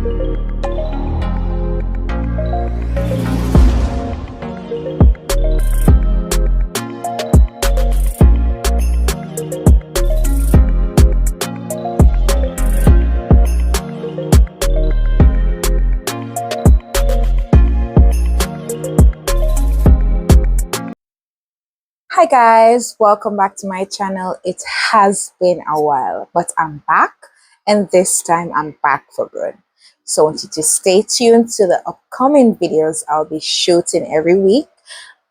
Hi guys, welcome back to my channel. It has been a while, but I'm back, and this time I'm back for good. So I want you to stay tuned to the upcoming videos I'll be shooting every week.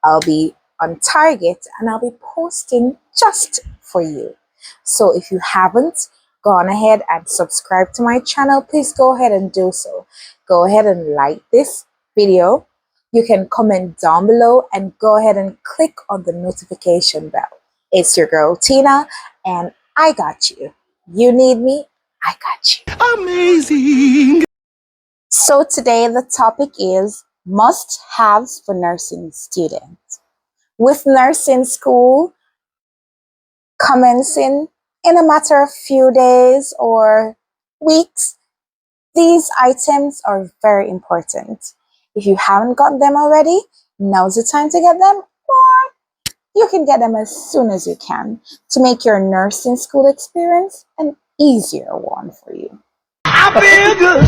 I'll be on target and I'll be posting just for you. So if you haven't gone ahead and subscribed to my channel, please go ahead and do so. Go ahead and like this video. You can comment down below and go ahead and click on the notification bell. It's your girl Tina, and I got you. You need me, I got you. Amazing! So today the topic is must-haves for nursing students. With nursing school commencing in a matter of few days or weeks, these items are very important. If you haven't got them already, now's the time to get them, or you can get them as soon as you can to make your nursing school experience an easier one for you. I feel good.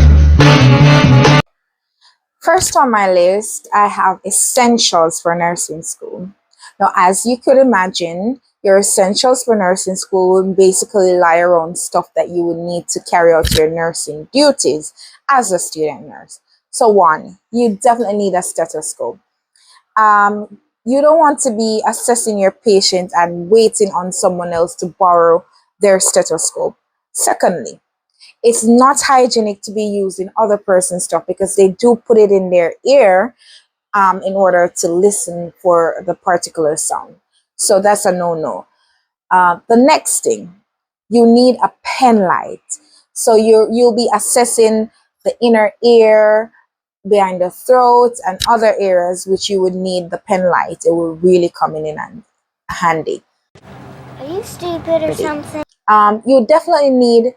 First on my list, I have essentials for nursing school. Now, as you could imagine, your essentials for nursing school would basically lie around stuff that you would need to carry out your nursing duties as a student nurse. So one, you definitely need a stethoscope. You don't want to be assessing your patient and waiting on someone else to borrow their stethoscope. Secondly, it's not hygienic to be using other person's stuff because they do put it in their ear in order to listen for the particular sound. So that's a no-no. The next thing, you need a pen light. So you'll be assessing the inner ear, behind the throat, and other areas which you would need the pen light. It will really come in handy. Are you stupid or something? You definitely need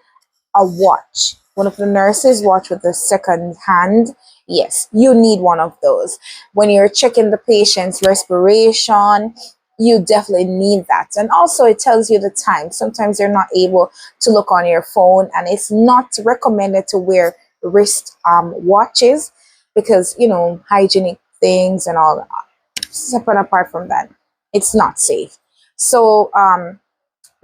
a watch, one of the nurses' watch with the second hand. Yes, you need one of those. When you're checking the patient's respiration, you definitely need that. And also it tells you the time. Sometimes you're not able to look on your phone, and it's not recommended to wear wrist watches because, you know, hygienic things and all that. Separate apart from that, it's not safe. So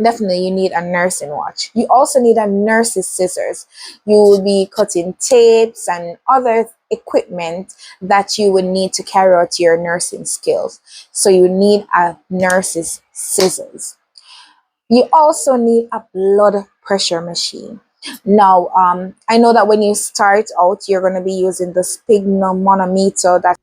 definitely you need a nursing watch. You also need a nurse's scissors. You will be cutting tapes and other equipment that you would need to carry out your nursing skills. So you need a nurse's scissors. You also need a blood pressure machine. Now, I know that when you start out, you're going to be using the sphygmomanometer, that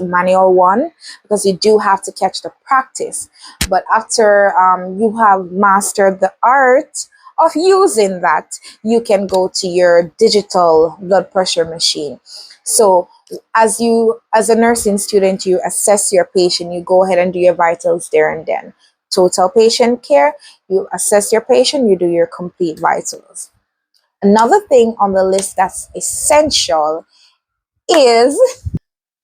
manual one, because you do have to catch the practice. But after you have mastered the art of using that, you can go to your digital blood pressure machine. So as a nursing student, you assess your patient, you go ahead and do your vitals there and then. Total patient care, you assess your patient, you do your complete vitals. Another thing on the list that's essential is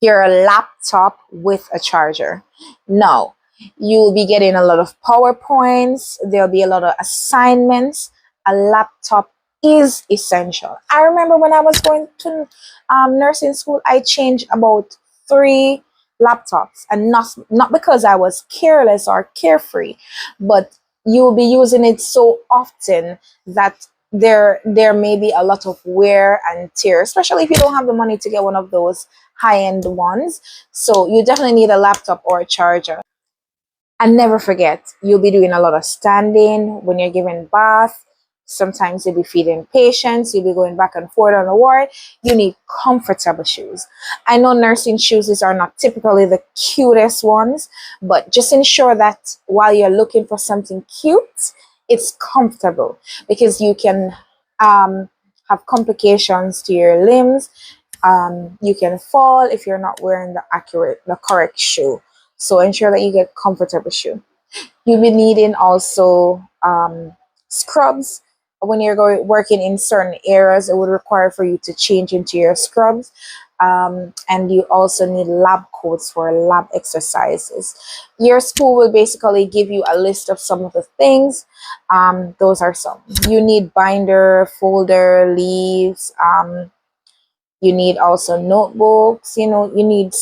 your laptop with a charger. Now, you'll be getting a lot of PowerPoints, there'll be a lot of assignments. A laptop is essential. I remember when I was going to nursing school, I changed about 3 laptops, and not because I was careless or carefree, but you'll be using it so often that there may be a lot of wear and tear, especially if you don't have the money to get one of those high-end ones. So you definitely need a laptop or a charger. And never forget, you'll be doing a lot of standing when you're giving bath. Sometimes you'll be feeding patients, you'll be going back and forth on the ward. You need comfortable shoes. I know nursing shoes are not typically the cutest ones, but just ensure that while you're looking for something cute, it's comfortable, because you can have complications to your limbs. You can fall if you're not wearing the correct shoe. So ensure that you get comfortable shoe. You'll be needing also scrubs. when you're going working in certain areas, it would require for you to change into your scrubs. And you also need lab coats for lab exercises. Your school will basically give you a list of some of the things. Those are some. You need binder, folder, leaves. You need also notebooks. You need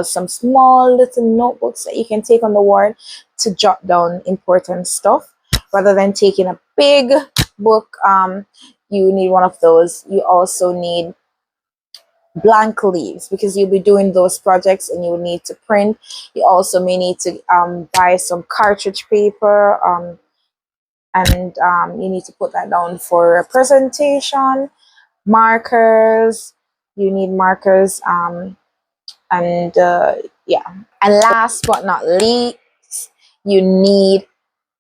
some small little notebooks that you can take on the ward to jot down important stuff rather than taking a big book. You need one of those. You also need blank leaves because you'll be doing those projects and you will need to print. You also may need to buy some cartridge paper, and you need to put that down for a presentation. Markers, you need markers, and yeah. And last but not least, you need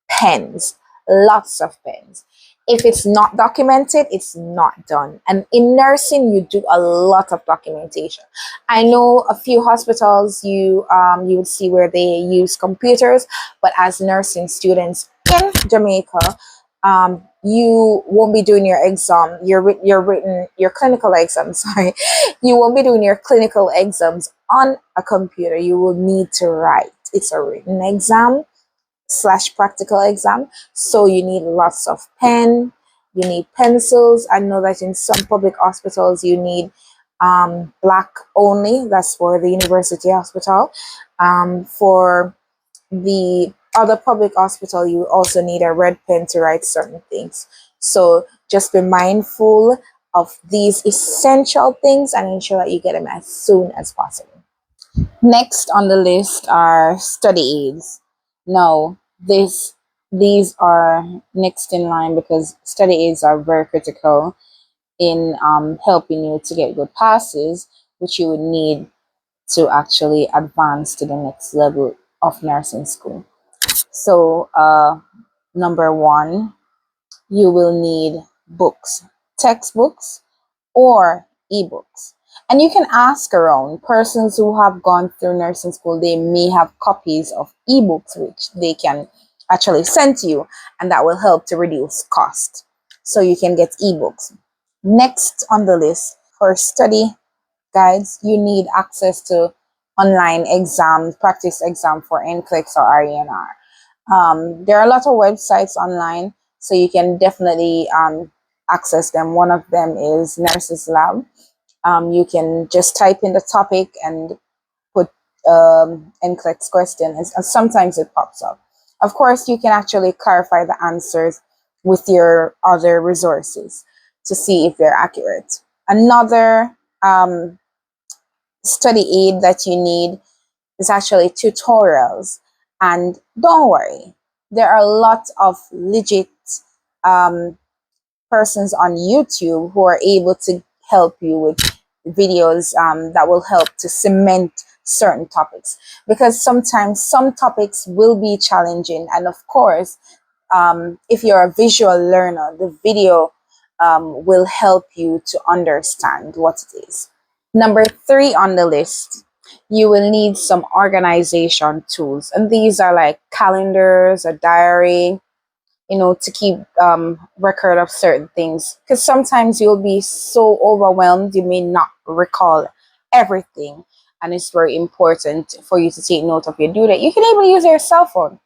pens, lots of pens. If it's not documented, it's not done. And in nursing, you do a lot of documentation. I know a few hospitals you would see where they use computers, but as nursing students in Jamaica, you won't be doing your exam, your clinical exam. Sorry, you won't be doing your clinical exams on a computer. You will need to write. It's a written exam slash practical exam. So you need lots of pen, you need pencils. I know that in some public hospitals you need black only. That's for the university hospital. For the other public hospital, you also need a red pen to write certain things. So just be mindful of these essential things and ensure that you get them as soon as possible. Next on the list are study aids. Now, these are next in line because study aids are very critical in helping you to get good passes, which you would need to actually advance to the next level of nursing school. So, number one, you will need books, textbooks, or ebooks. And you can ask around persons who have gone through nursing school, they may have copies of ebooks which they can actually send to you, and that will help to reduce cost. So you can get ebooks. Next on the list for study guides, you need access to online exams, practice exam for NCLEX or RENR. There are a lot of websites online, so you can definitely access them. One of them is Nurses Lab. You can just type in the topic and put NCLEX question, and sometimes it pops up. Of course, you can actually clarify the answers with your other resources to see if they're accurate. Another study aid that you need is actually tutorials. And don't worry, there are a lot of legit um, persons on YouTube who are able to help you with videos that will help to cement certain topics, because sometimes some topics will be challenging, and of course if you're a visual learner, the video will help you to understand what it is. Number three on the list, you will need some organization tools, and these are like calendars, a diary, to keep record of certain things, because sometimes you'll be so overwhelmed you may not recall everything, and it's very important for you to take note of your due date. You can even use your cell phone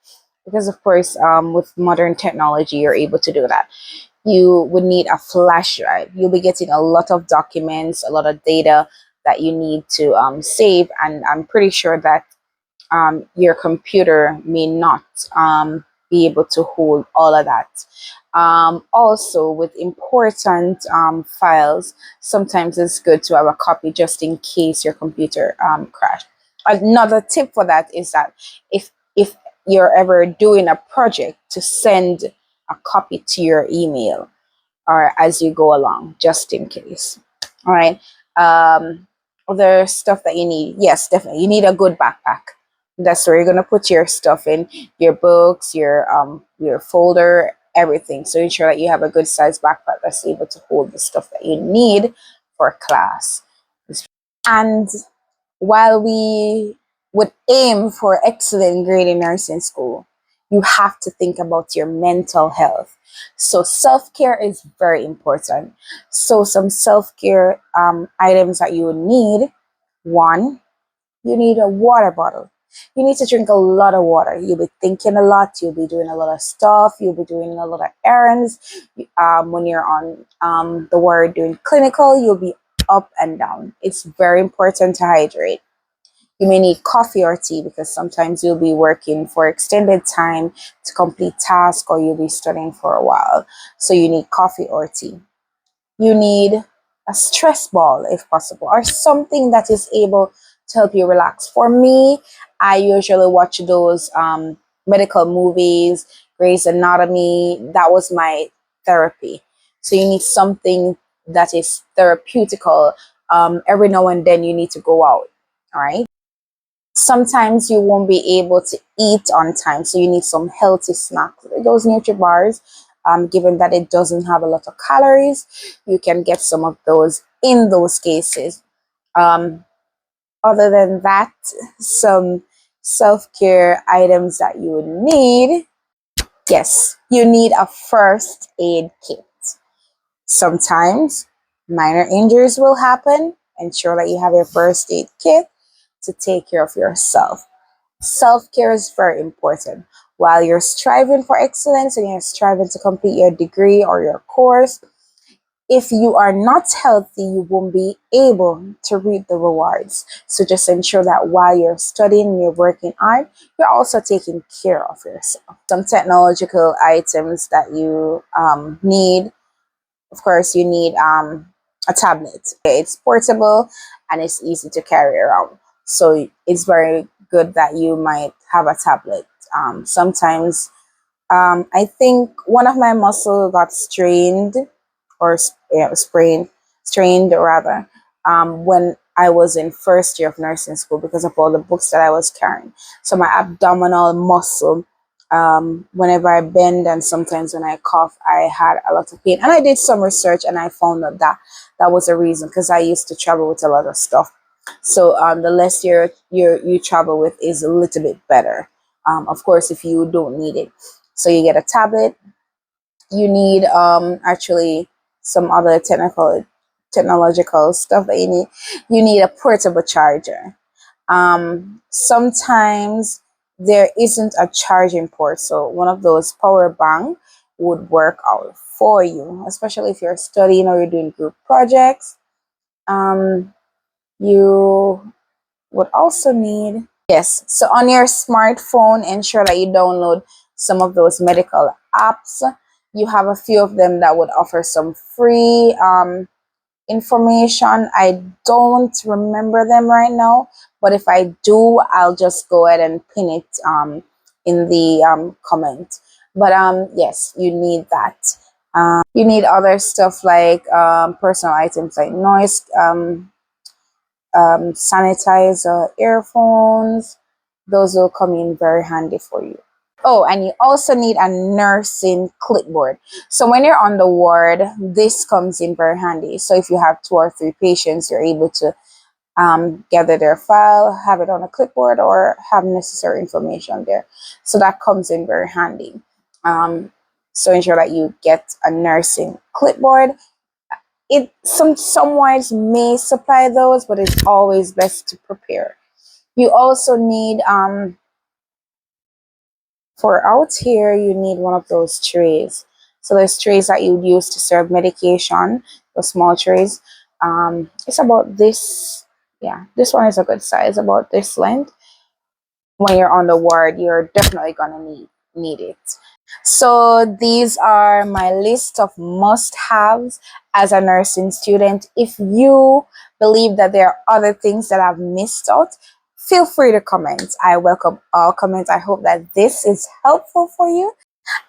because of course with modern technology you're able to do that. You would need a flash drive. You'll be getting a lot of documents, a lot of data that you need to save, and I'm pretty sure that your computer may not be able to hold all of that. Also, with important files, sometimes it's good to have a copy just in case your computer crashed. Another tip for that is that if you're ever doing a project, to send a copy to your email or as you go along, just in case. All right. Other stuff that you need. Yes, definitely. You need a good backpack. That's where you're gonna put your stuff in, your books, your folder, everything. So ensure that you have a good size backpack that's able to hold the stuff that you need for class. And while we would aim for excellent grade in nursing school, you have to think about your mental health. So self-care is very important. So some self-care items that you would need: one, you need a water bottle. You need to drink a lot of water. You'll be thinking a lot. You'll be doing a lot of stuff. You'll be doing a lot of errands. When you're on the ward doing clinical, you'll be up and down. It's very important to hydrate. You may need coffee or tea because sometimes you'll be working for extended time to complete tasks, or you'll be studying for a while. So you need coffee or tea. You need a stress ball if possible, or something that is able to help you relax. For me, I usually watch those medical movies, Grey's Anatomy. That was my therapy. So you need something that is therapeutical. Every now and then you need to go out. All right. Sometimes you won't be able to eat on time, so you need some healthy snacks. Those NutriBars, given that it doesn't have a lot of calories, you can get some of those in those cases. Um, Other than that, some self-care items that you would need. Yes, you need a first aid kit. Sometimes minor injuries will happen. Ensure that you have your first aid kit to take care of yourself. Self-care is very important. While you're striving for excellence and you're striving to complete your degree or your course, if you are not healthy, you won't be able to reap the rewards. So just ensure that while you're studying, you're working hard, you're also taking care of yourself. Some technological items that you need: of course, you need a tablet. It's portable and it's easy to carry around. So it's very good that you might have a tablet. Sometimes I think one of my muscle got strained, or sprained, strained rather, when I was in first year of nursing school because of all the books that I was carrying. So my abdominal muscle, whenever I bend and sometimes when I cough, I had a lot of pain. And I did some research and I found out that that was a reason, because I used to travel with a lot of stuff. So the less you travel with is a little bit better. Of course, if you don't need it. So you get a tablet. You need actually some other technological stuff that you need. You need a portable charger. Sometimes there isn't a charging port, so one of those power bank would work out for you, especially if you're studying or you're doing group projects. You would also need, yes, so on your smartphone, ensure that you download some of those medical apps. You have a few of them that would offer some free information. I don't remember them right now, but if I do, I'll just go ahead and pin it in the comment. But yes, you need that. You need other stuff like personal items like noise sanitizer, earphones. Those will come in very handy for you. Oh, and you also need a nursing clipboard. So when you're on the ward, this comes in very handy. So if you have 2 or 3 patients, you're able to gather their file, have it on a clipboard, or have necessary information there. So that comes in very handy. So ensure that you get a nursing clipboard. Some wards may supply those, but it's always best to prepare. You also need for out here, you need one of those trays. So there's trays that you would use to serve medication, those small trays. It's about this. Yeah, this one is a good size, about this length. When you're on the ward, you're definitely gonna need it. So these are my list of must-haves as a nursing student. If you believe that there are other things that I've missed out, feel free to comment. I welcome all comments. I hope that this is helpful for you.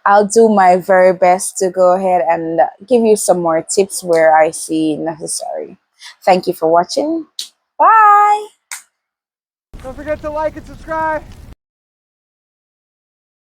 I'll do my very best to go ahead and give you some more tips where I see necessary. Thank you for watching. Bye. Don't forget to like and subscribe.